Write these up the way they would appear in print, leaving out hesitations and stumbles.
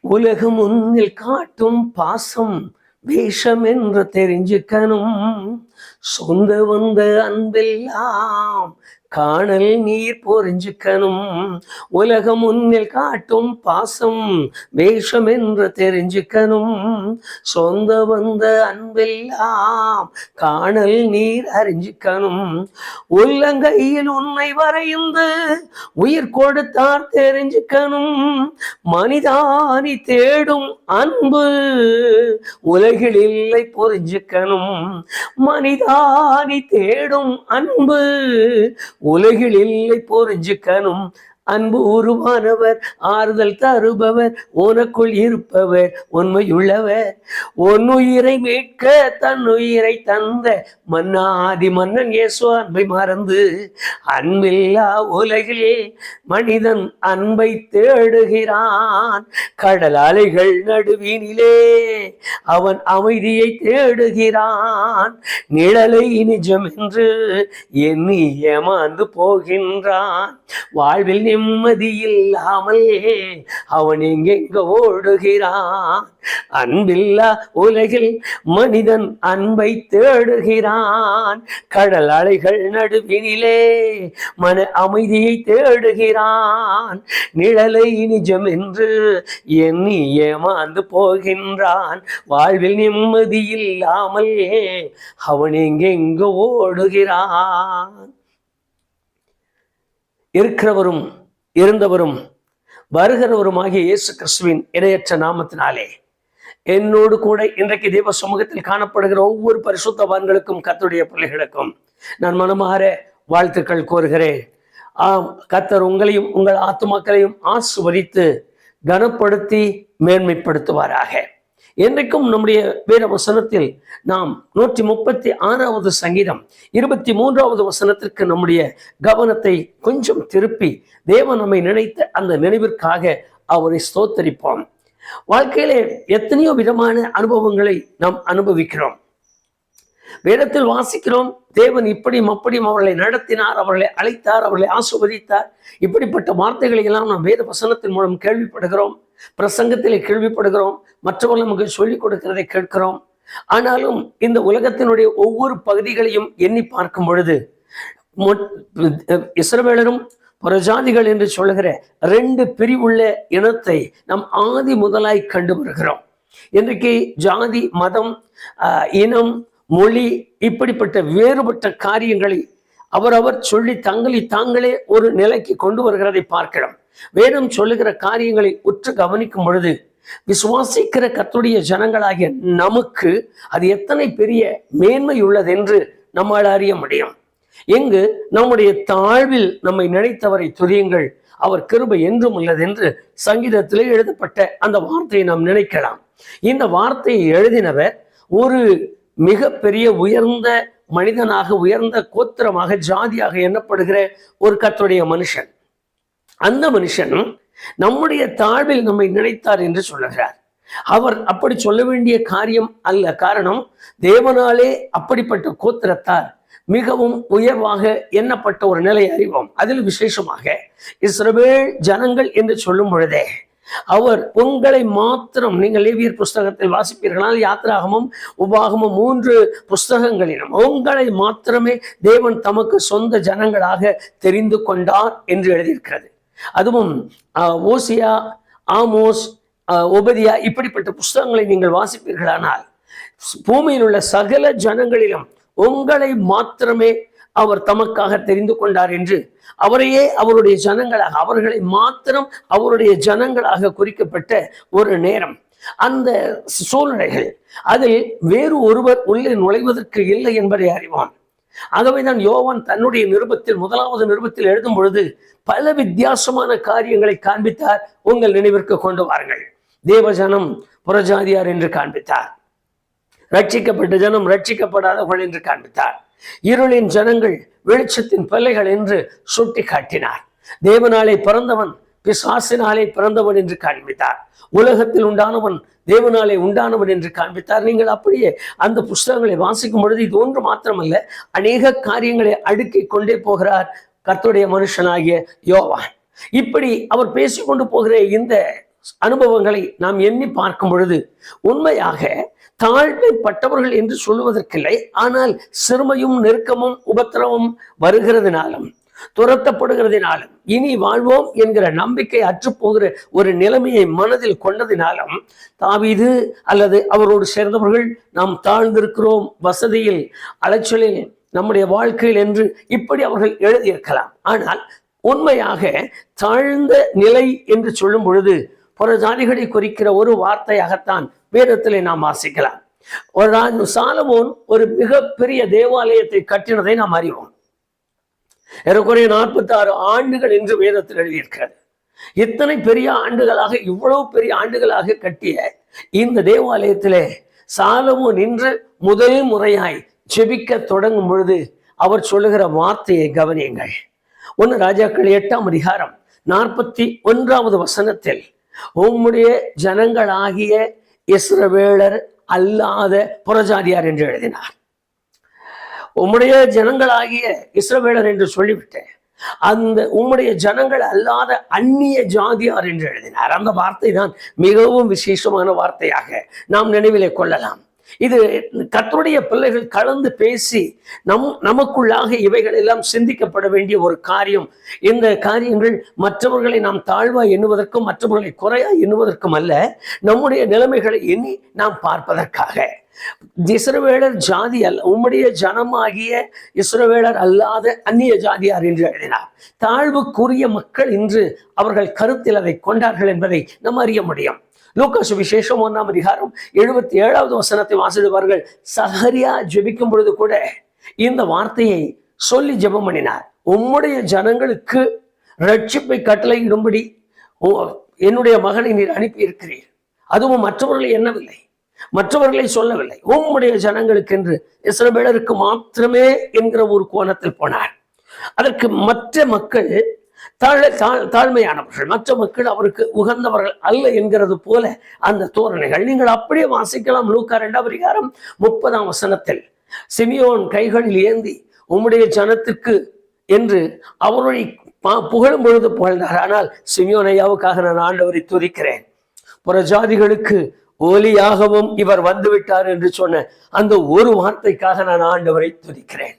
உலகம் முன்னில் காட்டும் பாசம் வேஷம் என்று தெரிஞ்சுக்கணும். சொந்த வந்த அன்பெல்லாம் காணல் நீர் பொறிஞ்சுக்கணும். உலகம் முன்னில் காட்டும் பாசம் வேஷம் என்று தெரிஞ்சுக்கணும். சொந்த வந்த அன்பெல்லாம் காணல் நீர் அறிஞ்சுக்கணும். உள்ளங்கையில் உன்னை வரைந்து உயிர் கொடுத்தார் தெரிஞ்சுக்கணும். மனிதானி தேடும் அன்பு உலகில் இல்லை புரிஞ்சுக்கணும். மனிதானி தேடும் அன்பு உலகில் இல்லை புரிஞ்சுக்கணும். அன்பு உருவானவர், ஆறுதல் தருபவர், உனக்குள் இருப்பவர், உண்மையுள்ளவர். உன்னுயிரை மீட்க தன் உயிரை தந்த மன்னாதி மன்னன் இயேசு அன்பை மறந்து அன்பில்லா உலகில் மனிதன் அன்பை தேடுகிறான். கடல் அலைகள் நடுவினிலே அவன் அமைதியை தேடுகிறான். நிழலை நிஜம் என்று எண்ணி ஏமாந்து போகின்றான். வாழ்வில் நிம்மதி இல்லாமல் அவன் எங்கெங்க ஓடுகிறான். அன்பில்லா உலகில் மனிதன் அன்பை தேடுகிறான். கடல் அலைகள் நடுவினிலே மன அமைதியை தேடுகிறான். நிழலை நிஜம் என்று எண்ணி ஏமாந்து போகின்றான். வாழ்வில் நிம்மதி இல்லாமல் அவன் எங்கெங்க ஓடுகிறான். இருக்கிறவரும் இருந்தவரும் வருகிறவருமாகிய இயேசு கிறிஸ்துவின் இணையற்ற நாமத்தினாலே என்னோடு கூட இன்றைக்கு தேவ சமூகத்தில் காணப்படுகிற ஒவ்வொரு பரிசுத்தவான்களுக்கும் கர்த்தருடைய பிள்ளைகளுக்கும் நான் மனமாற வாழ்த்துக்கள் கோருகிறேன். கர்த்தர் உங்களையும் உங்கள் ஆத்துமாக்களையும் ஆசீர்வதித்து கனப்படுத்தி மேன்மைப்படுத்துவாராக. என்றைக்கும் நம்முடைய வேத வசனத்தில் நாம் 136வது சங்கீதம் 23வது வசனத்திற்கு நம்முடைய கவனத்தை கொஞ்சம் திருப்பி தேவன் நம்மை நினைத்த அந்த நினைவிற்காக அவரை ஸ்தோத்தரிப்போம். வாழ்க்கையிலே எத்தனையோ விதமான அனுபவங்களை நாம் அனுபவிக்கிறோம். வேதத்தில் வாசிக்கிறோம், தேவன் இப்படியும் அப்படியும் அவர்களை நடத்தினார், அவர்களை அழைத்தார், அவர்களை ஆசீர்வதித்தார். இப்படிப்பட்ட வார்த்தைகளை எல்லாம் நாம் வேத வசனத்தின் மூலம் கேள்விப்படுகிறோம், பிரசங்கத்திலே கேள்விப்படுகிறோம், மற்றவர்கள் நமக்கு சொல்லிக் கொடுக்கிறதை கேட்கிறோம். ஆனாலும் இந்த உலகத்தினுடைய ஒவ்வொரு பகுதிகளையும் எண்ணி பார்க்கும் பொழுது இஸ்ரவேலரும் புறஜாதிகள் என்று சொல்லுகிற 2 பிரிவுள்ள இனத்தை நாம் ஆதி முதலாய் கண்டு வருகிறோம். இன்றைக்கு ஜாதி, மதம், இனம், மொழி இப்படிப்பட்ட வேறுபட்ட காரியங்களை அவரவர் சொல்லி தாங்களே ஒரு நிலைக்கு கொண்டு வருகிறதை பார்க்கிறோம். வேதம் சொல்லுகிற காரியங்களை உற்று கவனிக்கும் பொழுது விசுவாசிக்கிற கர்த்தருடைய ஜனங்களாகிய நமக்கு அது எத்தனை பெரிய மேன்மை உள்ளது என்று நம்மால் அறிய முடியும். எங்கு நம்முடைய தாழ்வில் நம்மை நினைத்தவரை துதியுங்கள், அவர் கிருபை என்றும் உள்ளது என்று சங்கீதத்திலே எழுதப்பட்ட அந்த வார்த்தையை நாம் நினைக்கலாம். இந்த வார்த்தையை எழுதினவர் ஒரு மிக பெரிய உயர்ந்த மனிதனாக, உயர்ந்த கோத்திரமாக, ஜாதியாக எண்ணப்படுகிற ஒரு கர்த்தருடைய மனுஷன். அந்த மனுஷன் நம்முடைய தாழ்வில் நம்மை நினைத்தார் என்று சொல்லுகிறார். அவர் அப்படி சொல்ல வேண்டிய காரியம் அல்ல. காரணம், தேவனாலே அப்படிப்பட்ட கோத்திரத்தார் மிகவும் உயர்வாக எண்ணப்பட்ட ஒரு நிலை அறிவோம். அதில் விசேஷமாக இஸ்ரவேல் ஜனங்கள் என்று சொல்லும் பொழுதே அவர் உங்களை மாத்திரம், நீங்கள் லேவியர் புஸ்தகத்தில் வாசிப்பீர்களால் யாத்திராகமும் உபாகமும் 3 புஸ்தகங்களிலும் உங்களை மாத்திரமே தேவன் தமக்கு சொந்த ஜனங்களாக தெரிந்து கொண்டார் என்று எழுதியிருக்கிறது. அதுவும் ஓசியா, ஆமோஸ், ஒபதியா இப்படிப்பட்ட புஸ்தகங்களை நீங்கள் வாசிப்பீர்களானால் பூமியில் உள்ள சகல ஜனங்களிலும் உங்களை மாத்திரமே அவர் தமக்காக தெரிந்து கொண்டார் என்று அவரையே அவருடைய ஜனங்களாக, அவர்களை மாத்திரம் அவருடைய ஜனங்களாக குறிக்கப்பட்ட ஒரு நேரம், அந்த சூழ்நிலைகள், அதில் வேறு ஒருவர் உள்ளே நுழைவதற்கு இல்லை என்பதை அறிவான். ஆகவேதான் யோவான் தன்னுடைய நிருபத்தில், 1வது நிருபத்தில் எழுதும் பொழுது பல வித்தியாசமான காரியங்களை காண்பித்தார். உங்கள் நினைவிற்கு கொண்டு வாருங்கள். தேவஜனம் புறஜாதியார் என்று காண்பித்தார், ரட்சிக்கப்பட்ட ஜனம் ரட்சிக்கப்படாதவர்கள் என்று காண்பித்தார், இருளின் ஜனங்கள் வெளிச்சத்தின் பிள்ளைகள் என்று சுட்டி காட்டினார், தேவனாலே பிறந்தவன் பிசாசினாலே பிறந்தவன் என்று காண்பித்தார், உலகத்தில் உண்டானவன் தேவனாலே உண்டானவன் என்று காண்பித்தார். நீங்கள் அப்படியே அந்த புஸ்தகங்களை வாசிக்கும் பொழுது இது ஒன்று மாத்திரமல்ல, அநேக காரியங்களை அடுக்கிக் கொண்டே போகிறார் கர்த்தருடைய மனுஷனாகிய யோவான். இப்படி அவர் பேசிக்கொண்டு போகிற இந்த அனுபவங்களை நாம் எண்ணி பார்க்கும் பொழுது உண்மையாக தாழ்மைப்பட்டவர்கள் என்று சொல்லுவதற்கில்லை. ஆனால் சிறுமையும் நெருக்கமும் உபத்திரவம் வருகிறதுனாலும் துரத்தப்படுகிறதினாலும் இனி வாழ்வோம் என்கிற நம்பிக்கை அற்றுப்போகிற ஒரு நிலைமையை மனதில் கொண்டதினாலும் தாவீது அல்லது அவரோடு சேர்ந்தவர்கள் நாம் தாழ்ந்திருக்கிறோம், வசதியில் அலைச்சலில் நம்முடைய வாழ்க்கையில் என்று இப்படி அவர்கள் எழுதியிருக்கலாம். ஆனால் உண்மையாக தாழ்ந்த நிலை என்று சொல்லும் பொழுது புற ஜாதிகளை குறிக்கிற ஒரு வார்த்தையாகத்தான் வேதத்திலே நாம் வாசிக்கலாம். சாலமோன் ஒரு மிகப்பெரிய தேவாலயத்தை கட்டினதை நாம் அறிவோம். ஏறக்குறைய 46 ஆண்டுகள் என்று வேதத்தில் எழுதியிருக்கிறது. இத்தனை பெரிய ஆண்டுகளாக, இவ்வளவு பெரிய ஆண்டுகளாக கட்டிய இந்த தேவாலயத்திலே சாலமோன் நின்று முதல் முறையாய் ஜெபிக்க தொடங்கும் பொழுது அவர் சொல்லுகிற வார்த்தையை கவனியுங்கள். 1 ராஜாக்கள் 8ஆம் அதிகாரம் 41வது வசனத்தில், உம்முடைய ஜனங்களாகிய இஸ்ரவேலர் அல்லாத புறஜாதியார் என்று எழுதினார். உம்முடைய ஜனங்களாகிய இஸ்ரவேலர் என்று சொல்லிவிட்டேன். அந்த உம்முடைய ஜனங்கள் அல்லாத அந்நிய ஜாதியார் என்று எழுதினார். அந்த வார்த்தை தான் மிகவும் விசேஷமான வார்த்தையாக நாம் நினைவிலே கொள்ளலாம். இது கர்த்தருடைய பிள்ளைகள் கலந்து பேசி நமக்குள்ளாக இவைகள் எல்லாம் சிந்திக்கப்பட வேண்டிய ஒரு காரியம். இந்த காரியங்கள் மற்றவர்களை நாம் தாழ்வா எண்ணுவதற்கும் மற்றவர்களை குறையா எண்ணுவதற்கும் அல்ல, நம்முடைய நிலைமைகளை எண்ணி நாம் பார்ப்பதற்காக. இஸ்ரவேலர் ஜாதி அல்ல, உம்முடைய ஜனமாகிய இஸ்ரவேலர் அல்லாத அந்நிய ஜாதியார் என்று எழுதினார். தாழ்வுக்குரிய மக்கள் இன்று அவர்கள் கருத்தில் அதை கொண்டார்கள் என்பதை நாம் அறிய முடியும். லூக்கா சுவிசேஷம் 1ஆம் அதிகாரம் 77வது வசனத்தை வாசிடுவார்கள். சகரியா ஜெபிக்கும் பொழுது கூட இந்த வார்த்தையை சொல்லி ஜெபம் பண்ணினார். உம்முடைய ஜனங்களுக்கு ரட்சிப்பை கட்டளையிடும்படி என்னுடைய மகனை நீர் அனுப்பி இருக்கிறீர். அதுவும் மற்றவர்களை எண்ணவில்லை, மற்றவர்களை சொல்லவில்லை, உம்முடைய ஜனங்களுக்கு என்று இஸ்ரவேலருக்கு மாத்திரமே என்கிற ஒரு கோணத்தில் போனார். அதற்கு மற்ற மக்கள் தாழ்மையானவர்கள், மற்ற மக்கள் அவருக்கு உகந்தவர்கள் அல்ல என்கிறது போல அந்த தோரணைகள் நீங்கள் அப்படியே வாசிக்கலாம். லூக்கா 2ஆம் அதிகாரம் 30ஆம் வசனத்தில், சிமியோன் கைகளில் ஏந்தி உம்முடைய ஜனத்துக்கு என்று அவருடைய புகழும் பொழுது புகழ்ந்தார். ஆனால் சிமியோன் ஐயாவுக்காக நான் ஆண்டவரை துதிக்கிறேன், புறஜாதிகளுக்கு ஒலியாகவும் இவர் வந்துவிட்டார் என்று சொன்ன அந்த ஒரு வார்த்தைக்காக நான் ஆண்டவரை துதிக்கிறேன்.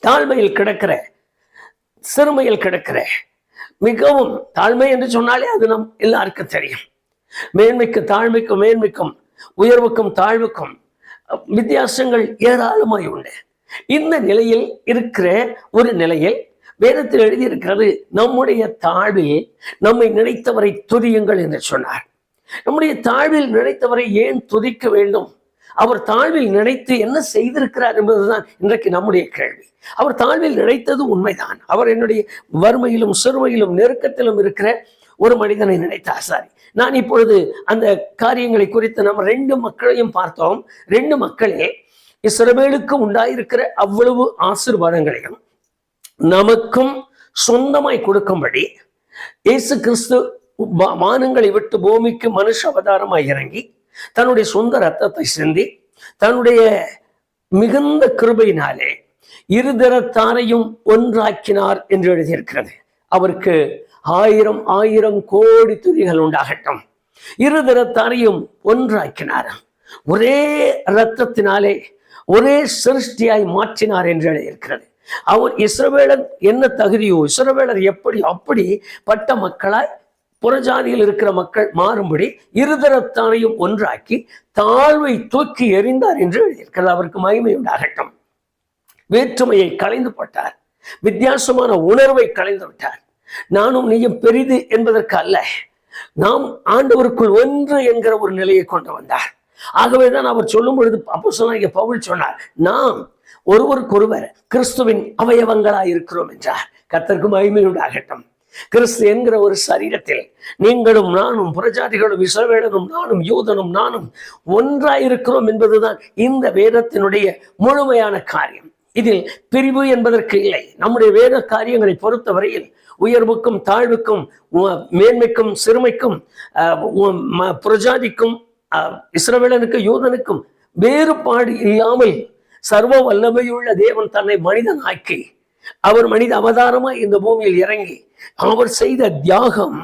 தாழ்மையில் கிடக்கிற, சிறுமையில் கிடக்கிற, மிகவும் தாழ்மை என்று சொன்னாலே அது நம் எல்லாருக்கும் தெரியும். மேன்மைக்கு தாழ்மைக்கும், மேன்மைக்கும் உயர்வுக்கும் தாழ்வுக்கும் வித்தியாசங்கள் ஏராளமாய் உண்டு. இந்த நிலையில் இருக்கிற ஒரு நிலையில் வேதத்தில் எழுதியிருக்கிறது, நம்முடைய தாழ்வில் நம்மை நினைத்தவரை துதியுங்கள் என்று சொன்னார். நம்முடைய தாழ்வில் நினைத்தவரை ஏன் துதிக்க வேண்டும்? அவர் தாழ்வில் நினைத்து என்ன செய்திருக்கிறார் என்பதுதான் இன்றைக்கு நம்முடைய கேள்வி. அவர் தாழ்வில் நினைத்தது உண்மைதான். அவர் என்னுடைய வறுமையிலும் சிறுமையிலும் நெருக்கத்திலும் இருக்கிற ஒரு மனிதனை நினைத்தார். சாரி, நான் இப்பொழுது அந்த காரியங்களை குறித்து நம்ம 2 மக்களையும் பார்த்தோம். 2 மக்களே இஸ்ரவேலுக்கு உண்டாயிருக்கிற அவ்வளவு ஆசீர்வாதங்களையும் நமக்கும் சொந்தமாய் கொடுக்கும்படி இயேசு கிறிஸ்து வானங்களை விட்டு பூமிக்கு மனுஷ அவதாரமாய் இறங்கி தன்னுடைய சொந்த ரத்தத்தை சிந்தி தன்னுடைய மிகுந்த கிருபையினாலே இருதரத்தாரையும் ஒன்றாக்கினார் என்று எழுதியிருக்கிறது. அவருக்கு 1000 கோடி துதிகள் உண்டாகட்டும். இருதரத்தாரையும் ஒன்றாக்கினார். ஒரே இரத்தத்தினாலே ஒரே சிருஷ்டியாய் மாற்றினார் என்று எழுதியிருக்கிறது. அவர் இஸ்ரவேலர் என்ன தகுதியோ, இஸ்ரவேலர் அப்படி பட்ட மக்களாய் புறஜாதியில் இருக்கிற மக்கள் மாறும்படி இருதரத்தாரையும் ஒன்றாக்கி தாழ்வை தூக்கி எறிந்தார் என்று எழுதியிருக்கிறது. அவருக்கு மகிமை உண்டாகட்டும். வேற்றுமையை களைந்து போட்டார், வித்தியாசமான உணர்வை களைந்து விட்டார். நானும் நீயும் பெரிது என்பதற்கு அல்ல, நாம் ஆண்டவருக்குள் ஒன்று என்கிற ஒரு நிலையை கொண்டு வந்தார். ஆகவேதான் அவர் சொல்லும் பொழுது அப்போஸ்தலனாகிய பவுல் சொன்னார், நாம் ஒருவருக்கொருவர் கிறிஸ்துவின் அவயவங்களாய் இருக்கிறோம் என்றார். கர்த்தருக்கு மகிமை உண்டாகட்டும். கிறிஸ்து என்கிற ஒரு சரீரத்தில் நீங்களும் நானும், புறஜாதிகளும் இஸ்ரவேலரும் நானும், யூதனும் நானும் ஒன்றாயிருக்கிறோம் என்பதுதான் இந்த வேதத்தினுடைய முழுமையான காரியம். இதில் பிரிவு என்பதற்கு இல்லை. நம்முடைய வேத காரியங்களை பொறுத்தவரையில் உயர்வுக்கும் தாழ்வுக்கும், மேன்மைக்கும் சிறுமைக்கும், புறஜாதிக்கும் இஸ்ரவேலனுக்கு யூதனுக்கும் வேறுபாடு இல்லாமல் சர்வ வல்லமையுள்ள தேவன் தன்னை மனிதன் ஆக்கி அவர் மனித அவதாரமாய் இந்த பூமியில் இறங்கி அவர் செய்த தியாகம்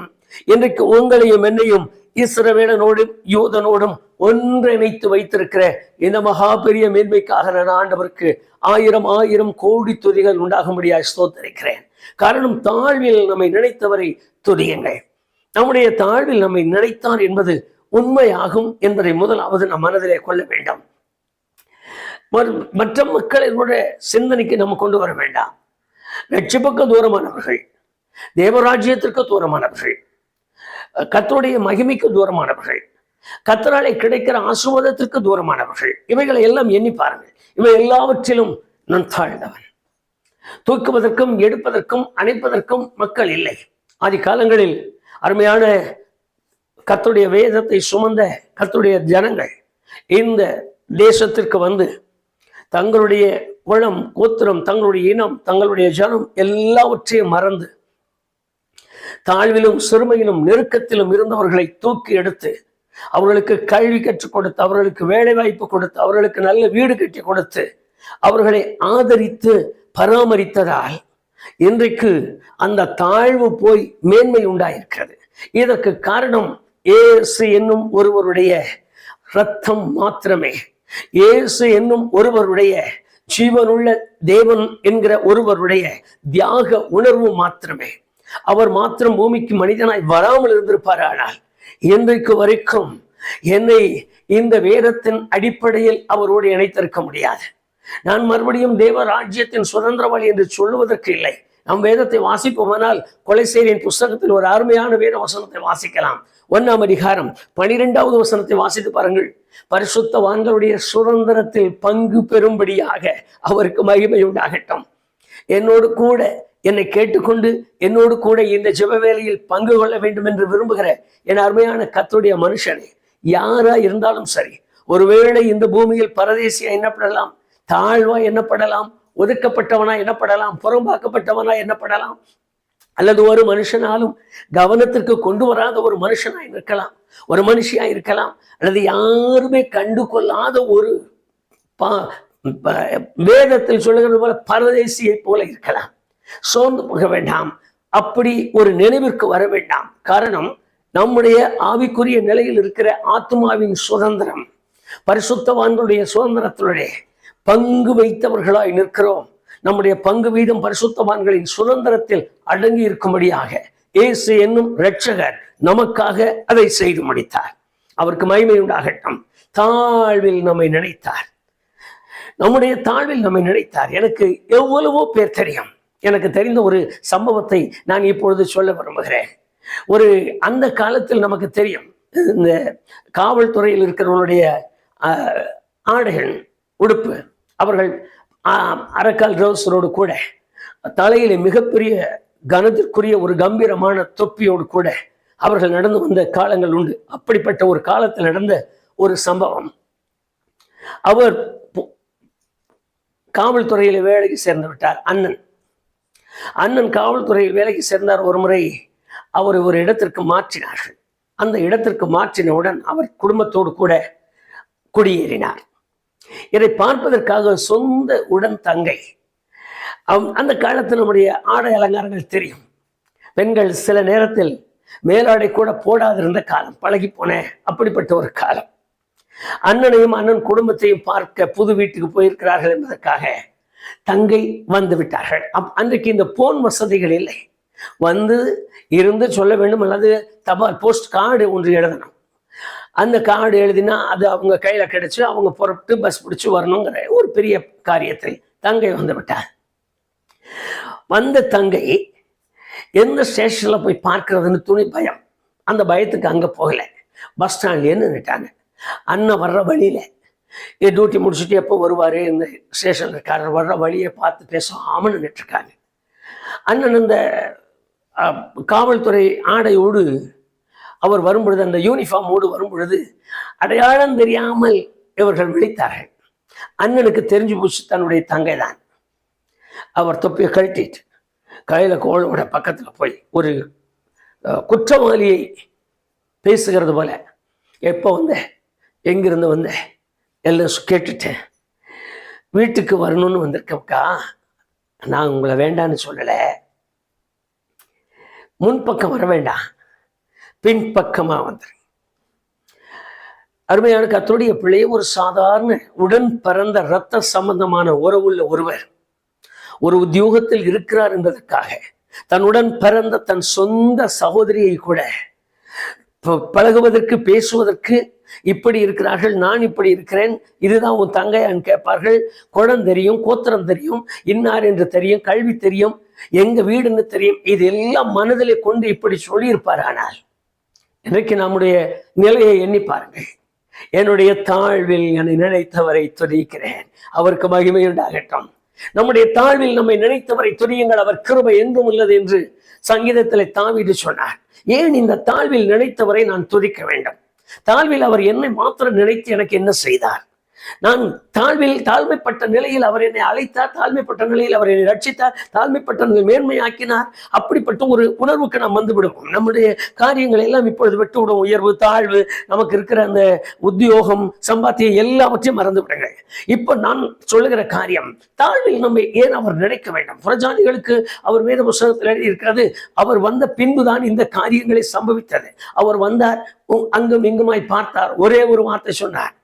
இன்றைக்கு உங்களையும் என்னையும் இஸ்ரவேலனோடும் யூதனோடும் ஒன்றிணைத்து வைத்திருக்கிற இந்த மகா பெரிய மேன்மைக்காக நான் ஆண்டவருக்கு ஆயிரம் ஆயிரம் கோடி துதிகள் உண்டாகும்படியாக ஸ்தோத்தரிக்கிறேன். காரணம், தாழ்வில் நம்மை நினைத்தவரை துதியுங்கள். நம்முடைய தாழ்வில் நம்மை நினைத்தார் என்பது உண்மையாகும் என்பதை முதலாவது நம் மனதிலே கொள்ள வேண்டும். மற்ற மக்களினுடைய சிந்தனைக்கு நம்ம கொண்டு வர வேண்டாம். ரட்சிப்புக்கு தூரமானவர்கள், தேவராஜ்யத்திற்கு தூரமானவர்கள், கர்த்தருடைய மகிமைக்கு தூரமானவர்கள், கர்த்தராலே கிடைக்கிற ஆசீர்வாதத்திற்கு தூரமானவர்கள், இவைகளை எல்லாம் எண்ணி பாருங்கள். இவை எல்லாவற்றிலும் நான் தாழ்ந்தவன். தூக்குவதற்கும் எடுப்பதற்கும் அணைப்பதற்கும் மக்கள் இல்லை. ஆதி காலங்களில் அருமையான கர்த்தருடைய வேதத்தை சுமந்த கர்த்தருடைய ஜனங்கள் இந்த தேசத்திற்கு வந்து தங்களுடைய குலம், கோத்திரம், தங்களுடைய இனம், தங்களுடைய ஜனம் எல்லாவற்றையும் மறந்து தாழ்விலும் சிறுமையிலும் நெருக்கத்திலும் இருந்தவர்களை தூக்கி எடுத்து அவர்களுக்கு கல்வி கற்றுக் கொடுத்து, அவர்களுக்கு வேலை வாய்ப்பு கொடுத்து, அவர்களுக்கு நல்ல வீடு கட்டி கொடுத்து அவர்களை ஆதரித்து பராமரித்ததால் இன்றைக்கு அந்த தாழ்வு போய் மேன்மை உண்டாயிருக்கிறது. இதற்கு காரணம் இயேசு என்னும் ஒருவருடைய இரத்தம் மாத்திரமே. இயேசு என்னும் ஒருவருடைய ஜீவனுள்ள தேவன் என்கிற ஒருவருடைய தியாக உணர்வு மாத்திரமே. அவர் மாத்திரம் பூமிக்கு மனிதனாய் வராமல் இருந்திருப்பார். ஆனால் இன்றைக்கு வரைக்கும் என்னை இந்த வேதத்தின் அடிப்படையில் அவரோடு இணைத்திருக்க முடியாது. நான் மறுபடியும் தேவ ராஜ்யத்தின் சுதந்திரவாளி என்று சொல்லுவதற்கு இல்லை. நம் வேதத்தை வாசிப்போமானால் கொலைசேரியின் புஸ்தகத்தில் ஒரு அருமையான வேத வசனத்தை வாசிக்கலாம். 1ஆம் அதிகாரம் 12வது வசனத்தை வாசித்து பாருங்கள். பரிசுத்தவான்களுடைய சுதந்திரத்தில் பங்கு பெறும்படியாக அவருக்கு மகிமை உண்டாகட்டும். என்னோடு கூட என்னை கேட்டுக்கொண்டு என்னோடு கூட இந்த ஜெப வேளையில் பங்கு கொள்ள வேண்டும் என்று விரும்புகிற என் அருமையான கர்த்தருடைய மனுஷனே, யாரா இருந்தாலும் சரி, ஒருவேளை இந்த பூமியில் பரதேசியா எண்ணப்படலாம், தாழ்வா எண்ணப்படலாம், ஒதுக்கப்பட்டவனா எண்ணப்படலாம், புறம்பாக்கப்பட்டவனா எண்ணப்படலாம், அல்லது ஒரு மனுஷனாலும் கவனத்திற்கு கொண்டு வராத ஒரு மனுஷனாய் இருக்கலாம், ஒரு மனுஷியா இருக்கலாம், அல்லது யாருமே கண்டு கொள்ளாத ஒரு வேதத்தில் சொல்லுகிறது போல பரதேசியை போல இருக்கலாம். சோர்ந்து போக வேண்டாம், அப்படி ஒரு நினைவிற்கு வர வேண்டாம். காரணம், நம்முடைய ஆவிக்குரிய நிலையில் இருக்கிற ஆத்மாவின் சுதந்திரம், பரிசுத்தவான்களுடைய சுதந்திரத்தினுடைய பங்கு வைத்தவர்களாய் நிற்கிறோம். நம்முடைய பங்கு வீதம் பரிசுத்தவான்களின் சுதந்திரத்தில் அடங்கி இருக்கும்படியாக இயேசு என்னும் இரட்சகர் நமக்காக அதை செய்து முடித்தார். அவருக்கு மகிமை உண்டாகட்டும். தாழ்வில் நம்மை நினைத்தார், நம்முடைய தாழ்வில் நம்மை நினைத்தார். எனக்கு எவ்வளவோ பேர் தெரியும். எனக்கு தெரிந்த ஒரு சம்பவத்தை நான் இப்பொழுது சொல்ல விரும்புகிறேன். அந்த காலத்தில் நமக்கு தெரியும், இந்த காவல்துறையில் இருக்கிறவங்களுடைய ஆடைகள், உடுப்பு, அவர்கள் அரக்கால் ரோஸரோடு கூட தலையிலே மிகப்பெரிய கனத்திற்குரிய ஒரு கம்பீரமான தொப்பியோடு கூட அவர்கள் நடந்து வந்த காலங்கள் உண்டு. அப்படிப்பட்ட ஒரு காலத்தில் நடந்த ஒரு சம்பவம். அவர் காவல்துறையில் வேலைக்கு சேர்ந்து விட்டார். அண்ணன் காவல்துறையில் வேலைக்கு சேர்ந்தார். ஒரு முறை அவர் ஒரு இடத்திற்கு மாற்றினார்கள். அந்த இடத்திற்கு மாற்றினவுடன் அவர் குடும்பத்தோடு கூட குடியேறினார். இதை பார்ப்பதற்காக சொந்த உடன் தங்கை, அந்த காலத்தில் நம்முடைய ஆடை அலங்காரங்கள் தெரியும். பெண்கள் சில நேரத்தில் மேலாடை கூட போடாதிருந்த காலம், பழகி போன அப்படிப்பட்ட ஒரு காலம். அண்ணனையும் அண்ணன் குடும்பத்தையும் பார்க்க புது வீட்டுக்கு போயிருக்கிறார்கள் என்பதற்காக தங்கை வந்து விட்டார்கள். அன்றைக்கு இந்த போன் வசதிகள் இல்லை. வந்து இருந்து சொல்ல வேண்டும், அல்லது தபால் போஸ்ட் கார்டு ஒன்று எழுதணும். அந்த கார்டு எழுதினா அது அவங்க கையில கிடைச்சு அவங்க புறப்பட்டு பஸ் பிடிச்சு வரணுங்கிற ஒரு பெரிய காரியத்தில் தங்கை வந்து விட்டார். வந்த தங்கை எந்த ஸ்டேஷன்ல போய் பார்க்கறதுன்னு துணி பயம். அந்த பயத்துக்கு அங்க போகல, பஸ் ஸ்டாண்ட்லேயே நின்றுட்டாங்க. அண்ணன் வர்ற வழியில டியூட்டி முடிச்சுட்டு எப்போ வருவாரு, இந்த ஸ்டேஷன் இருக்காரர் வர்ற வழியை பார்த்து பேசாமல் நின்றுட்டுருக்காங்க. அண்ணன் இந்த காவல்துறை ஆடையோடு அவர் வரும்பொழுது, அந்த யூனிஃபார்மோடு வரும்பொழுது அடையாளம் தெரியாமல் இவர்கள் விழித்தார்கள். அண்ணனுக்கு தெரிஞ்சு போச்சு தன்னுடைய தங்கை தான். அவர் தொப்பியை கழட்டிட்டு கையில கோளோட பக்கத்துல போய் ஒரு குற்றவாளியை பேசுகிறது போல, எப்போ வந்த, எங்கிருந்து வந்த, எல்லாம் கேட்டுட்டேன், வீட்டுக்கு வரணும்னு வந்திருக்கா, நான் உங்களை வேண்டான்னு சொல்லலை, முன்பக்கம் வர வேண்டாம், பின்பக்கமா வந்துரு. அருமையான கர்த்தருடைய பிள்ளையை, ஒரு சாதாரண உடன் பிறந்த இரத்த சம்பந்தமான உறவுள்ள ஒருவர் ஒரு உத்தியோகத்தில் இருக்கிறார் என்பதற்காக தன்னுடன் பிறந்த தன் சொந்த சகோதரியை கூட பழகுவதற்கு, பேசுவதற்கு, இப்படி இருக்கிறார்கள், நான் இப்படி இருக்கிறேன், இதுதான் உன் தங்கையான்னு கேட்பார்கள். குடம் தெரியும், கோத்திரம் தெரியும், இன்னார் என்று தெரியும், கல்வி தெரியும், எங்க வீடுன்னு தெரியும், இதெல்லாம் மனதிலே கொண்டு இப்படி சொல்லியிருப்பார். ஆனால் இன்றைக்கு நம்முடைய நிலையை எண்ணி பாருங்கள். என்னுடைய தாழ்வில் என்னை நினைத்தவரை துதிக்கிறேன், அவருக்கு மகிமை உண்டாகட்டும். நம்முடைய தாழ்வில் நம்மை நினைத்தவரை துதியுங்கள், அவர் கிருபை எங்கும் உள்ளது என்று சங்கீதத்தில் தாவீது சொன்னார். ஏன் இந்த தாழ்வில் நினைத்தவரை நான் துதிக்க வேண்டும்? தாழ்வில் அவர் என்னை மாத்திரம் நினைத்து எனக்கு என்ன செய்தார்? நான் தாழ்மைப்பட்ட நிலையில் அவர் என்னை அழைத்தார், தாழ்மைப்பட்ட நிலையில் அவர் என்னை ரட்சித்தார், தாழ்மைப்பட்ட நிலையில் மேன்மையாக்கினார். அப்படிப்பட்ட ஒரு உணர்வுக்கு நாம் வந்து விடுவோம். நம்முடைய காரியங்கள் எல்லாம் இப்பொழுது விட்டு விடுவோம். உயர்வு, தாழ்வு, நமக்கு இருக்கிற அந்த உத்தியோகம், சம்பாத்தியம் எல்லாவற்றையும் மறந்து விடுங்கள். இப்போ நான் சொல்லுகிற காரியம், தாழ்வில் நம்ம ஏன் அவர் நினைக்க வேண்டும்? புறஜாதிகளுக்கு அவர் வேத புஸ்தகத்தில் எழுதி இருக்கிறது, அவர் வந்த பின்புதான் இந்த காரியங்களை சம்பவித்தது. அவர் வந்தார், அங்கும் இங்குமாய் பார்த்தார், ஒரே ஒரு வார்த்தை சொன்னார்.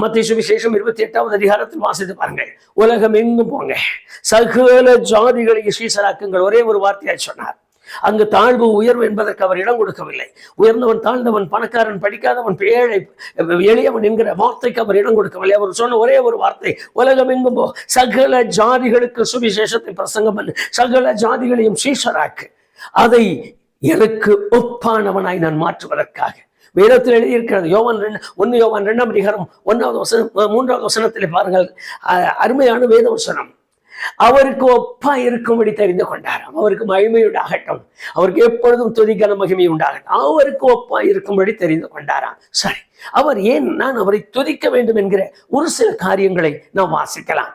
மத்தேயு சுவிசேஷம் 28வது அதிகாரத்தில் வாசித்து பாருங்கள். உலகம் எங்கும் போங்க, சகல ஜாதிகளை சீசராக்குங்கள், ஒரே ஒரு வார்த்தையாய் சொன்னார். அங்கு தாழ்வு உயர்வு என்பதற்கு அவர் இடம் கொடுக்கவில்லை. உயர்ந்தவன், தாழ்ந்தவன், பணக்காரன், படிக்காதவன், ஏழை, எளியவன் என்கிற வார்த்தைக்கு அவர் இடம் கொடுக்கவில்லை. அவர் சொன்ன ஒரே ஒரு வார்த்தை, உலகம் எங்கும் போ, சகல ஜாதிகளுக்கு சுவிசேஷத்தை பிரசங்கம் பண்ணு, சகல ஜாதிகளையும் சீசராக்கு, அதை எனக்கு ஒப்பானவனாய் நான் மாற்றுவதற்காக. வேதத்தில் எழுதியிருக்கிறது. யோவான் 2ஆம் அதிகாரம் 1வது வசனம் 3வது வசனத்தில் பாருங்கள், அருமையான வேத வசனம். அவருக்கு ஒப்பா இருக்கும்படி தெரிந்து கொண்டாராம். அவருக்கு மகிமை உண்டாகட்டும், அவருக்கு எப்பொழுதும் துதிக்கான மகிமை உண்டாகட்டும், அவருக்கு ஒப்பா இருக்கும்படி தெரிந்து கொண்டாராம். சரி, அவர் ஏன் நான் அவரை துதிக்க வேண்டும் என்கிற ஒரு சில காரியங்களை நாம் வாசிக்கலாம்.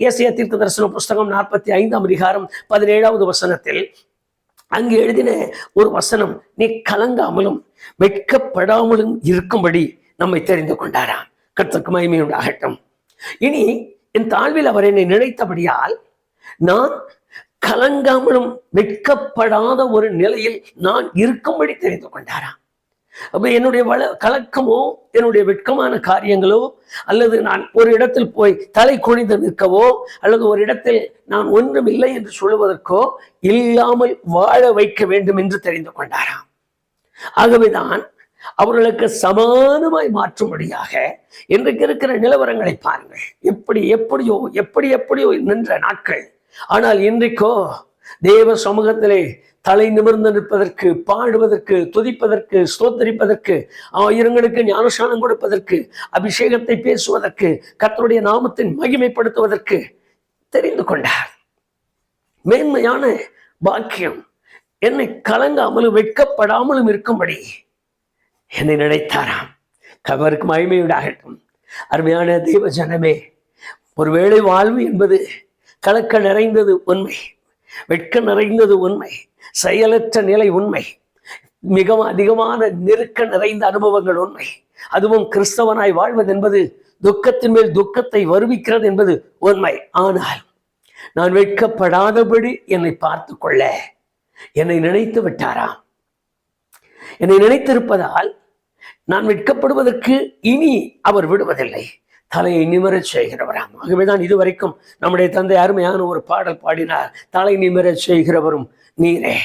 ஏசாயா தீர்க்கதரிசன புஸ்தகம் 45ஆம் அதிகாரம் 17வது வசனத்தில் அங்கு எழுதின ஒரு வசனம், நீ கலங்காமலும் வெட்கப்படாமலும் இருக்கும்படி நம்மை தெரிந்து கொண்டாராம். கர்த்தருக்கு மகிமை உண்டாகட்டும். இனி என் தாழ்வில் அவர் என்னை நினைத்தபடியால் நான் கலங்காமலும் வெட்கப்படாத ஒரு நிலையில் நான் இருக்கும்படி தெரிந்து கொண்டாராம். அப்ப என்னுடைய கலக்கமோ, என்னுடைய வெட்கமான காரியங்களோ, அல்லது நான் ஒரு இடத்தில் போய் தலை குனிந்து நிற்கவோ, அல்லது ஒரு இடத்தில் நான் ஒன்றும் இல்லை என்று சொல்லுவதற்கோ இல்லாமல் வாழ வைக்க வேண்டும் என்று தெரிந்து கொண்டாராம். ஆகவேதான் அவர்களுக்கு சமானமாய் மாற்றும்படியாக இன்றைக்கு இருக்கிற நிலவரங்களை பாருங்கள். எப்படியோ நின்ற நாட்கள், ஆனால் இன்றைக்கோ தேவ சமூகத்திலே தலை நிமிர்ந்து நிற்பதற்கு, பாடுவதற்கு, துதிப்பதற்கு, ஸ்தோத்தரிப்பதற்கு, ஆயிரங்களுக்கு ஞானஸ்நானம் கொடுப்பதற்கு, அபிஷேகத்தை பேசுவதற்கு, கர்த்தருடைய நாமத்தின் மகிமைப்படுத்துவதற்கு தெரிந்து கொண்டார். மேன்மையான பாக்கியம், என்னை கலங்காமலும் வெட்கப்படாமலும் இருக்கும்படி என்னை நினைத்தாராம். அவருக்கு மகிமை உண்டாகட்டும். அருமையான தெய்வ ஜனமே, ஒருவேளை வாழ்வு என்பது கலக்க நிறைந்தது உண்மை, வெட்க நிறைந்தது உண்மை, செயலற்ற நிலை உண்மை, மிகவும் அதிகமான நெருக்க நிறைந்த அனுபவங்கள் உண்மை. அதுவும் கிறிஸ்தவனாய் வாழ்வது என்பது துக்கத்தின் மேல் துக்கத்தை வருவிக்கிறது என்பது உண்மை. ஆனால் நான் வெட்கப்படாதபடி என்னை பார்த்து கொள்ள என்னை நினைத்து விட்டாராம். என்னை நினைத்திருப்பதால் நான் வெட்கப்படுவதற்கு இனி அவர் விடுவதில்லை, தலையை நிமிரச் செய்கிறவராம். ஆகவேதான் இதுவரைக்கும் நம்முடைய தந்தை அருமையான ஒரு பாடல் பாடினார், தலை நிமிரச் செய்கிறவரும் நீரே,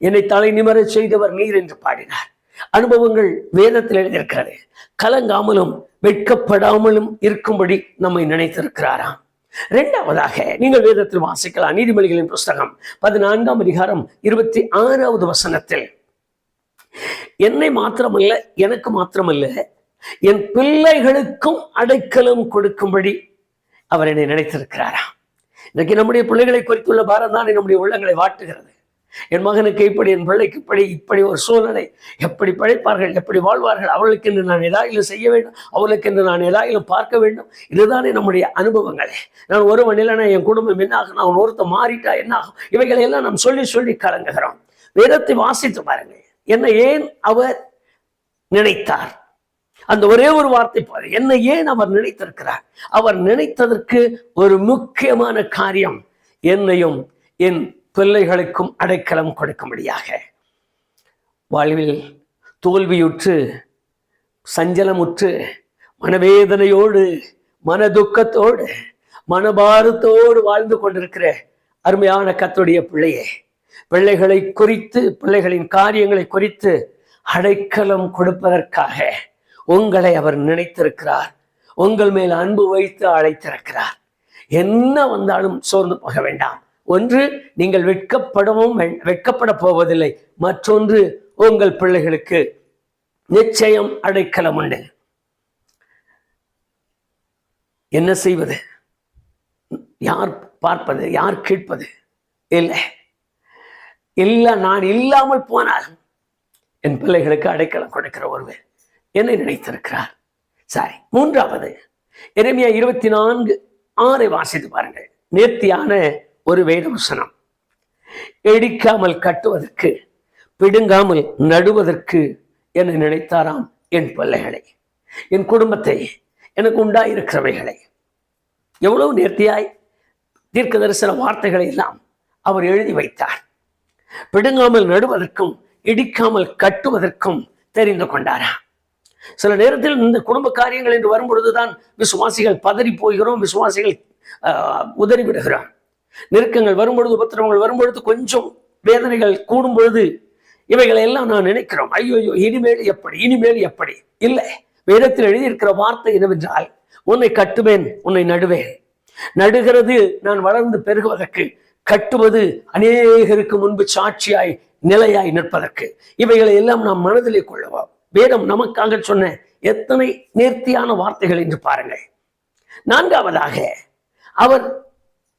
என்னை தலை நிமிரச் செய்தவர் நீர் என்று பாடினார். அனுபவங்கள் வேதத்தில் எழுதியிருக்கிறது. கலங்காமலும் வெட்கப்படாமலும் இருக்கும்படி நம்மை நினைத்திருக்கிறாராம். இரண்டாவதாக நீங்கள் வேதத்தில் வாசிக்கலாம். நீதிமொழிகளின் புஸ்தகம் 14ஆம் அதிகாரம் 26வது வசனத்தில், என்னை மாத்திரமல்ல, எனக்கு மாத்திரமல்ல, என் பிள்ளைகளுக்கும் அடைக்கலம் கொடுக்கும்படி அவர் என்னை நினைத்திருக்கிறாராம். இன்றைக்கு நம்முடைய பிள்ளைகளை குறித்துள்ள பாரம் தான் நம்முடைய உள்ளங்களை வாட்டுகிறது. என் மகனுக்கு இப்படி, என் பிள்ளைக்கு இப்படி ஒரு சூழ்நிலை, எப்படி படைப்பார்கள், எப்படி வாழ்வார்கள், அவர்களுக்கு என்று நான் ஏதாயிலும் செய்ய வேண்டும், அவர்களுக்கு என்று நான் ஏதாயிலும் பார்க்க வேண்டும். இதுதானே நம்முடைய அனுபவங்களே. நான் ஒருவன் இல்லைனா என் குடும்பம் என்னாகும், நான் ஒருத்தர் மாறிட்டா என்னாகும், இவைகளை எல்லாம் நாம் சொல்லி கலங்குகிறோம். வேதத்தை வாசித்து பாருங்கள். என்னை ஏன் அவர் நினைத்தார்? அந்த ஒரே ஒரு வார்த்தை பாரு, என்னை ஏன் அவர் நினைத்திருக்கிறார்? அவர் நினைத்ததற்கு ஒரு முக்கியமான காரியம், என்னையும் என் பிள்ளைகளுக்கும் அடைக்கலம் கொடுக்கும்படியாக. வாழ்வில் தோல்வியுற்று சஞ்சலமுற்று மனவேதனையோடு மனதுக்கத்தோடு மனபாரத்தோடு வாழ்ந்து கொண்டிருக்கிற அருமையான கர்த்தருடைய பிள்ளையே, பிள்ளைகளை குறித்து பிள்ளைகளின் காரியங்களை குறித்து அடைக்கலம் கொடுப்பதற்காக உங்களை அவர் நினைத்திருக்கிறார். உங்கள் மேல் அன்பு வைத்து அழைத்திருக்கிறார். என்ன வந்தாலும் சோர்ந்து போக வேண்டாம். ஒன்று, நீங்கள் வெட்கப்பட போவதில்லை. மற்றொன்று, உங்கள் பிள்ளைகளுக்கு நிச்சயம் அடைக்கலம் உண்டு. என்ன செய்வது? யார் பார்ப்பது? யார் கேட்பது? இல்லை, நான் இல்லாமல் போனால் என் பிள்ளைகளுக்கு அடைக்கலம் கொடுக்கிற ஒருவர் என்னை நினைத்திருக்கிறார். சரி, மூன்றாவது எரேமியா 24:6 வாசித்து பாருங்கள். நேர்த்தியான ஒரு வேத வசனம். இடிக்காமல் கட்டுவதற்கு, பிடுங்காமல் நடுவதற்கு என்னை நினைத்தாராம் என் பிள்ளைகளை, என் குடும்பத்தை, எனக்கு உண்டாயிருக்கிறவைகளை. எவ்வளவு நேர்த்தியாய் தீர்க்க தரிசன வார்த்தைகளை எல்லாம் அவர் எழுதி வைத்தார். பிடுங்காமல் நடுவதற்கும் இடிக்காமல் கட்டுவதற்கும் தெரிந்து கொண்டாரா? சில நேரத்தில் இந்த குடும்ப காரியங்கள் என்று வரும்பொழுதுதான் விசுவாசிகள் பதறி போகிறோம், விசுவாசிகள் உதறிவிடுகிறோம். நெருக்கங்கள் வரும்பொழுது, உபத்திரவங்கள் வரும்பொழுது, கொஞ்சம் வேதனைகள் கூடும் பொழுது இவைகளை எல்லாம் நான் நினைக்கிறோம், ஐயோ இனிமேல் எப்படி, இனிமேல் எப்படி. இல்லை, வேதத்தில் எழுதியிருக்கிற வார்த்தை என்னவென்றால், உன்னை கட்டுவேன், உன்னை நடுவேன். நடுகிறது நான் வளர்ந்து பெருகுவதற்கு, கட்டுவது அநேகருக்கு முன்பு சாட்சியாய் நிலையாய் நிற்பதற்கு. இவைகளை எல்லாம் நாம் மனதிலே கொள்ளுவோம். வேதம் நமக்காக சொன்ன எத்தனை நேர்த்தியான வார்த்தைகள் என்று பாருங்கள். நான்காவதாக, அவர்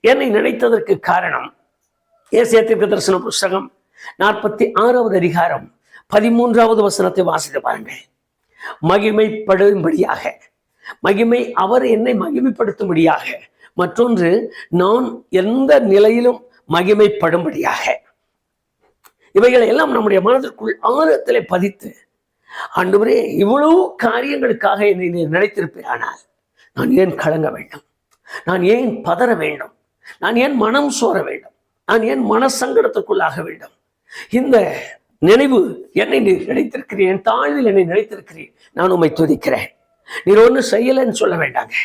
என்னை நினைத்ததற்கு காரணம், ஏசாயா தீர்க்க தரிசன புஸ்தகம் 46வது அதிகாரம் 13வது வசனத்தை வாசித்து பாருங்கள். மகிமைப்படும்படியாக, மகிமை அவர் என்னை மகிமைப்படுத்தும்படியாக, மற்றொன்று நான் எந்த நிலையிலும் மகிமைப்படும்படியாக. இவைகளை எல்லாம் நம்முடைய மனதிற்குள் ஆழத்திலே பதித்து, ஆண்டவரே இவ்வளவு காரியங்களுக்காக என்னை நினைத்திருப்பேனானால் நான் ஏன் கலங்க வேண்டும்? நான் ஏன் பதற வேண்டும்? நான் ஏன் மனம் சோர வேண்டும்? நான் ஏன் மனசங்கடத்துக்குள்ளாக வேண்டும்? இந்த நினைவு என்னை நீர் நினைத்திருக்கிறேன், என் தாழ்வில் என்னை நினைத்திருக்கிறேன், நான் உம்மை துதிக்கிறேன். நீர் ஒன்றும் செய்யலைன்னு சொல்ல வேண்டாங்க.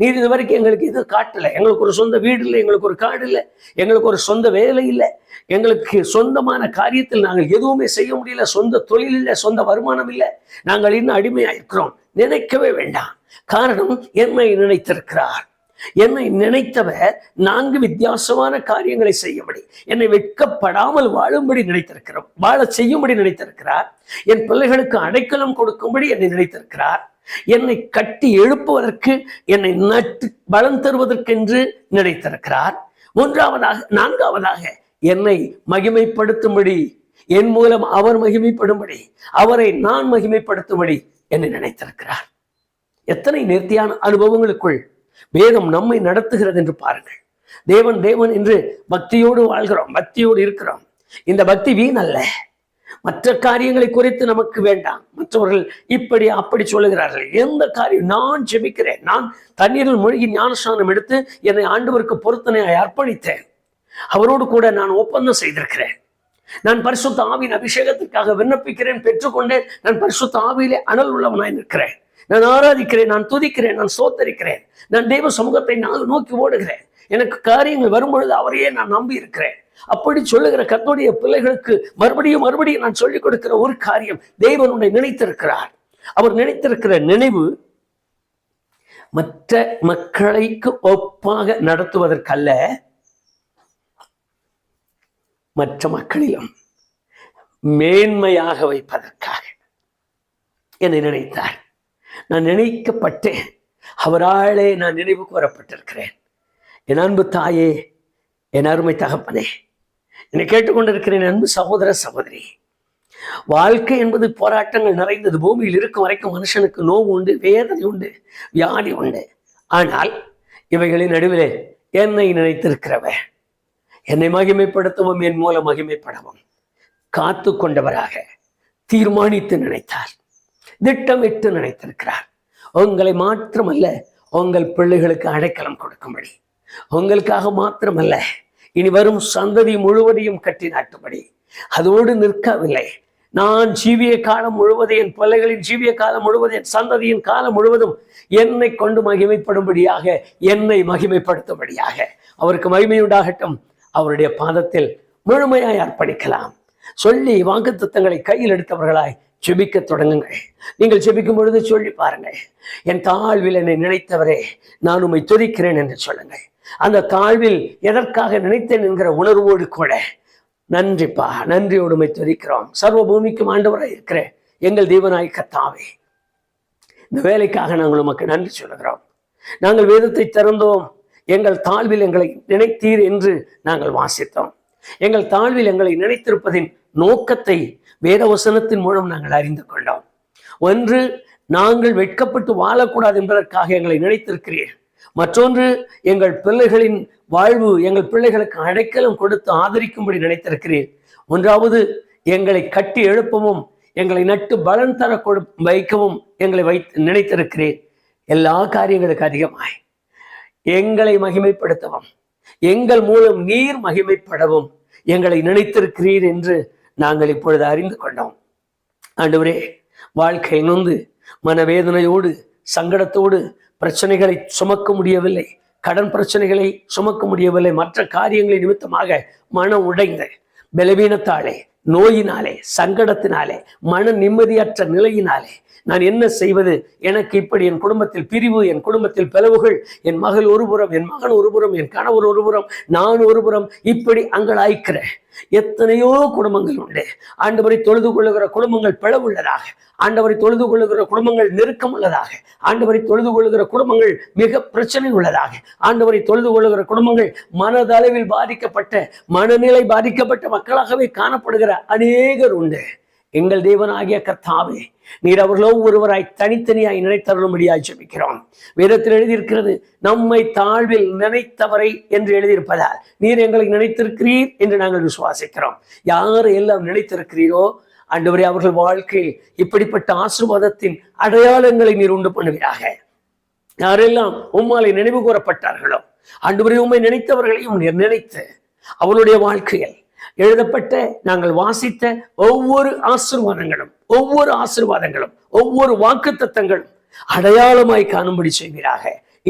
நீர் இது வரைக்கும் எங்களுக்கு இது காட்டலை. எங்களுக்கு ஒரு சொந்த வீடு இல்லை, எங்களுக்கு ஒரு காடு இல்லை, எங்களுக்கு ஒரு சொந்த வேலை இல்லை, எங்களுக்கு சொந்தமான காரியத்தில் நாங்கள் எதுவுமே செய்ய முடியல, சொந்த தொழில் இல்லை, சொந்த வருமானம் இல்லை, நாங்கள் இன்னும் அடிமையாயிருக்கிறோம். நினைக்கவே வேண்டாம். காரணம், என்னை நினைத்திருக்கிறார். என்னை நினைத்தவர் 4 வித்தியாசமான காரியங்களை செய்யும்படி, என்னை வெட்கப்படாமல் வாழும்படி நினைத்திருக்கிறோம், வாழ செய்யும்படி நினைத்திருக்கிறார். என் பிள்ளைகளுக்கு அடைக்கலம் கொடுக்கும்படி என்னை நினைத்திருக்கிறார். என்னை கட்டி எழுப்புவதற்கு, என்னை நட்டு பலம் தருவதற்கென்று நினைத்திருக்கிறார். நான்காவதாக என்னை மகிமைப்படுத்தும்படி, என் மூலம் அவர் மகிமைப்படும்படி, அவரை நான் மகிமைப்படுத்தும்படி என்னை நினைத்திருக்கிறார். எத்தனை நேர்த்தியான அனுபவங்களுக்குள் வேதம் நம்மை நடத்துகிறது என்று பாருங்கள். தேவன் தேவன் என்று பக்தியோடு வாழ்கிறோம், பக்தியோடு இருக்கிறோம். இந்த பக்தி வீணல்ல. மற்ற காரியங்களை குறித்து நமக்கு வேண்டாம். மற்றவர்கள் இப்படி அப்படி சொல்லுகிறார்கள். எந்த காரியம், நான் ஜெபிக்கிறேன், நான் தண்ணீரில் மூழ்கி ஞானஸ்நானம் எடுத்து என்னை ஆண்டவருக்கு பொருத்தனையாய் அர்ப்பணித்தேன். அவரோடு கூட நான் ஒப்பந்தம் செய்திருக்கிறேன். நான் பரிசுத்த ஆவியின் அபிஷேகத்திற்காக விண்ணப்பிக்கிறேன், பெற்றுக்கொண்டேன். நான் பரிசுத்த ஆவியிலே அனல் உள்ளவனாய் நிற்கிறேன். நான் ஆராதிக்கிறேன், நான் துதிக்கிறேன், நான் சோத்தரிக்கிறேன், நான் தெய்வ சமூகத்தை நான் நோக்கி ஓடுகிறேன். எனக்கு காரியங்கள் வரும்பொழுது அவரையே நான் நம்பி இருக்கிறேன். அப்படி சொல்லுகிற கர்த்தருடைய பிள்ளைகளுக்கு மறுபடியும் மறுபடியும் நான் சொல்லிக் கொடுக்கிற ஒரு காரியம், தேவன் உன்னை நினைத்திருக்கிறார். அவர் நினைத்திருக்கிற நினைவு மற்ற மக்களைக்கு ஒப்பாக நடத்துவதற்கல்ல, மற்ற மக்களிலும் மேன்மையாக வைப்பதற்காக என்னை நினைத்தார். நான் நினைக்கப்பட்டேன். அவராலே நான் நினைவு கூறப்பட்டிருக்கிறேன். என் அன்பு தாயே, என் அருமை தகப்பனே, என்னை கேட்டுக்கொண்டிருக்கிறேன் அன்பு சகோதர சகோதரி. வாழ்க்கை என்பது போராட்டங்கள் நிறைந்தது. பூமியில் இருக்கும் வரைக்கும் மனுஷனுக்கு நோவு உண்டு, வேதனை உண்டு, வியாதி உண்டு. ஆனால் இவைகளின் நடுவிலே என்னை நினைத்திருக்கிறவன், என்னை மகிமைப்படுத்தவும் என் மூலம் மகிமைப்படவும் காத்து கொண்டவராக தீர்மானித்து நினைத்தார், திட்டமிட்டு நினைத்திருக்கிறார். உங்களை மாத்திரமல்ல, உங்கள் பிள்ளைகளுக்கு அடைக்கலம் கொடுக்கும்படி, உங்களுக்காக மாத்திரமல்ல, இனி வரும் சந்ததி முழுவதையும் கட்டி நாட்டும்படி. அதோடு நிற்கவில்லை. நான் ஜீவிய காலம் முழுவதும், என் பிள்ளைகளின் ஜீவிய காலம் முழுவதும், என் சந்ததியின் காலம் முழுவதும் என்னை கொண்டு மகிமைப்படும்படியாக, என்னை மகிமைப்படுத்தும்படியாக அவருக்கு மகிமை உண்டாகட்டும். அவருடைய பாதத்தில் முழுமையாய் அர்ப்பணிக்கலாம். சொல்லி வாக்குத்தத்தங்களை கையில் எடுத்தவர்களாய் ஜெபிக்க தொடங்குங்கள். நீங்கள் ஜெபிக்கும் பொழுது சொல்லி பாருங்கள், என் தாழ்வில் என்னை நினைத்தவரே நான் உம்மை துதிக்கிறேன் என்று சொல்லுங்கள். அந்த தாழ்வில் எதற்காக நினைத்தேன் என்கிற உணர்வோடு கூட, நன்றிப்பா, நன்றியோடு உம்மை துதிக்கிறோம். சர்வ பூமிக்கும் ஆண்டவராய் இருக்கிற எங்கள் தேவனாய் கர்த்தாவே, இந்த வேலைக்காக நாங்கள் உமக்கு நன்றி சொல்லுகிறோம். நாங்கள் வேதத்தை திறந்தோம், எங்கள் தாழ்வில் எங்களை நினைத்தீர் என்று நாங்கள் வாசித்தோம். எங்கள் தாழ்வில் எங்களை நினைத்திருப்பதின் நோக்கத்தை வேதவசனத்தின் மூலம் நாங்கள் அறிந்து கொண்டோம். ஒன்று, நாங்கள் வெட்கப்பட்டு வாழக்கூடாது என்பதற்காக எங்களை நினைத்திருக்கிறீர். மற்றொன்று, எங்கள் பிள்ளைகளின் வாழ்வு, எங்கள் பிள்ளைகளுக்கு அடைக்கலம் கொடுத்து ஆதரிக்கும்படி நினைத்திருக்கிறீர். ஒன்றாவது, எங்களை கட்டி எழுப்பவும் எங்களை நட்டு பலன் தர வைக்கவும் எங்களை நினைத்திருக்கிறீர். எல்லா காரியங்களுக்கு அதிகமாய் எங்களை மகிமைப்படுத்தவும், எங்கள் மூலம் நீர் மகிமைப்படவும் எங்களை நினைத்திருக்கிறீர் என்று நாங்கள் இப்பொழுது அறிந்து கொண்டோம். ஆண்டவரே, வாழ்க்கை நொந்து மனவேதனையோடு சங்கடத்தோடு பிரச்சனைகளை சுமக்க முடியவில்லை, கடன் பிரச்சனைகளை சுமக்க முடியவில்லை, மற்ற காரியங்களை நிமித்தமாக மனம் உடைந்த பலவீனத்தாலே, நோயினாலே, சங்கடத்தினாலே, மன நிம்மதியற்ற நிலையினாலே நான் என்ன செய்வது, எனக்கு இப்படி என் குடும்பத்தில் பிரிவு, என் குடும்பத்தில் பிளவுகள், என் மகள் ஒருபுறம், என் மகன் ஒருபுறம், என் கணவர் ஒருபுறம், நான் ஒருபுறம், இப்படி அங்கலாய்க்கிற எத்தனையோ குடும்பங்கள் உண்டு. ஆண்டவரை தொழுது கொள்ளுகிற குடும்பங்கள் பிளவுள்ளதாக, ஆண்டவரை தொழுது கொள்ளுகிற குடும்பங்கள் நெருக்கம் உள்ளதாக, ஆண்டவரை தொழுது கொள்ளுகிற குடும்பங்கள் மிக பிரச்சனை உள்ளதாக, ஆண்டவரை தொழுது கொள்ளுகிற குடும்பங்கள் மனதளவில் பாதிக்கப்பட்ட, மனநிலை பாதிக்கப்பட்ட மக்களாகவே காணப்படுகிற அநேகர் உண்டு. எங்கள் தேவனாகிய கர்த்தாவே, நீர் அவர்களோ ஒருவராய் தனித்தனியாய் நினைத்தருளும்படியாய் ஜெபிக்கிறோம். வேதத்தில் எழுதியிருக்கிறது, நம்மை தாழ்வில் நினைத்தவரை என்று எழுதியிருப்பதால் நீர் எங்களை நினைத்திருக்கிறீர் என்று நாங்கள் விசுவாசிக்கிறோம். யார் எல்லாம் நினைத்திருக்கிறீரோ ஆண்டவரே, அவர்கள் வாழ்க்கையில் இப்படிப்பட்ட ஆசீர்வாதத்தின் அடையாளங்களை நீர் உண்டு பண்ணுவீராக. யாரெல்லாம் உம்மாலை நினைவு கூறப்பட்டார்களோ ஆண்டவரே, உம்மை நினைத்தவர்களையும் நீர் நினைத்து அவருடைய வாழ்க்கையில் எழுதப்பட்ட, நாங்கள் வாசித்த ஒவ்வொரு ஆசீர்வாதங்களும், ஒவ்வொரு வாக்குத்தத்தங்களும் அடையாளமாய் காணும்படி செய்வீராக.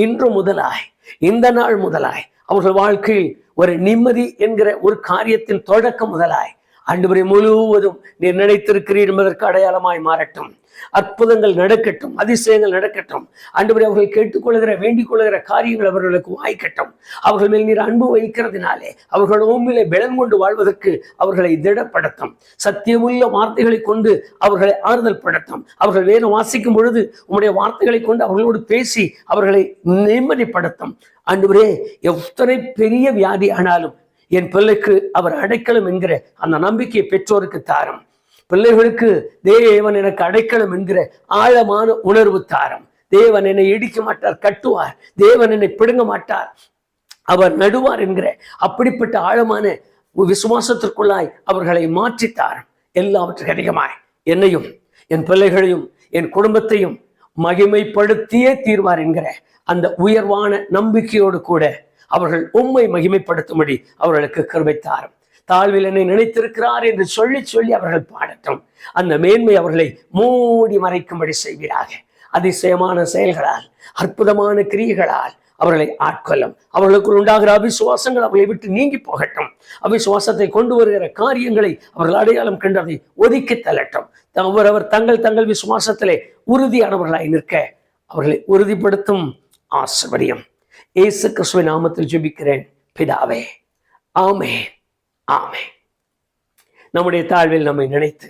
இன்று முதலாய், இந்த நாள் முதலாய் அவர்கள் வாழ்க்கையில் ஒரு நிம்மதி என்கிற ஒரு காரியத்தின் தொடக்கம் முதலாய் ஆண்டவரே முழுவதும் நீர் நினைத்திருக்கிறீர் என்பதற்கு அடையாளமாய் மாறட்டும். அற்புதங்கள் நடக்கட்டும், அதிசயங்கள் நடக்கட்டும். ஆண்டவரே, அவர்கள் கேட்டுக்கொள்கிற, வேண்டிக் கொள்கிற காரியங்கள் அவர்களுக்கு வாய்க்கட்டும். அவர்கள் மேல் நீர் அன்பு வைக்கிறதுனாலே அவர்கள் உண்மையிலே பலன் கொண்டு வாழ்வதற்கு அவர்களை திடப்படுத்தும். சத்தியமுள்ள வார்த்தைகளை கொண்டு அவர்களை ஆறுதல் படுத்தும். அவர்கள் வேதம் வாசிக்கும் பொழுது உம்முடைய வார்த்தைகளை கொண்டு அவர்களோடு பேசி அவர்களை நிம்மதிப்படுத்தும். ஆண்டவரே, எத்தனை பெரிய வியாதி ஆனாலும் என் பிள்ளைக்கு அவர் அடைக்கலம் என்கிற அந்த நம்பிக்கையை பெற்றோருக்கு தாரும். பிள்ளைகளுக்கு தேவன் எனக்கு அடைக்கலம் என்கிற ஆழமான உணர்வு தாரும். தேவன் என்னை இடிக்க மாட்டார், கட்டுவார். தேவன் என்னை பிடுங்க மாட்டார், அவர் நடுவார் என்கிற அப்படிப்பட்ட ஆழமான விசுவாசத்திற்குள்ளாய் அவர்களை மாற்றித்தாரும். எல்லாவற்றுக்கு அதிகமாய் என்னையும், என் பிள்ளைகளையும், என் குடும்பத்தையும் மகிமைப்படுத்தியே தீர்வார் என்கிற அந்த உயர்வான நம்பிக்கையோடு கூட அவர்கள் உம்மை மகிமைப்படுத்தும்படி அவர்களுக்கு கிருபை தாரும். தாழ்வில் என்னை நினைத்திருக்கிறார் என்று சொல்லி சொல்லி அவர்கள் பாடட்டும். அந்த மேன்மை அவர்களை மூடி மறைக்கும்படி செய்வீராக. அதிசயமான செயல்களால், அற்புதமான கிரியைகளால் அவர்களை ஆட்கொள்ளும். அவர்களுக்கு உண்டாகிற அவிசுவாசங்கள் அவர்களை விட்டு நீங்கி போகட்டும். அவிசுவாசத்தை கொண்டு வருகிற காரியங்களை அவர்கள் அடையாளம் கண்டு அதை ஒதுக்கி தள்ளட்டும். அவரவர் தங்கள் விசுவாசத்திலே உறுதியானவர்களாய் நிற்க அவர்களை உறுதிப்படுத்தும் ஆசீர்வதியும். இயேசு கிறிஸ்துவின் நாமத்தில் ஜெபிக்கிறேன் பிதாவே, ஆமென், ஆமென். நம்முடைய தாழ்வில் நம்மை நினைத்து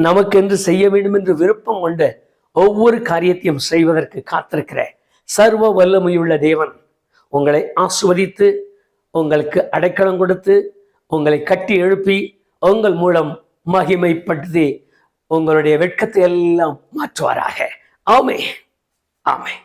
நமக்கென்று செய்ய வேண்டும் என்று விருப்பம் கொண்ட ஒவ்வொரு காரியத்தையும் செய்வதற்கு காத்திருக்கிற சர்வ வல்லமையுள்ள தேவன் உங்களை ஆசீர்வதித்து, உங்களுக்கு அடைக்கலம் கொடுத்து, உங்களை கட்டி எழுப்பி, உங்கள் மூலம் மகிமைப்படுத்தி உங்களுடைய வெட்கத்தை எல்லாம் மாற்றுவாராக. ஆமென், ஆமென்.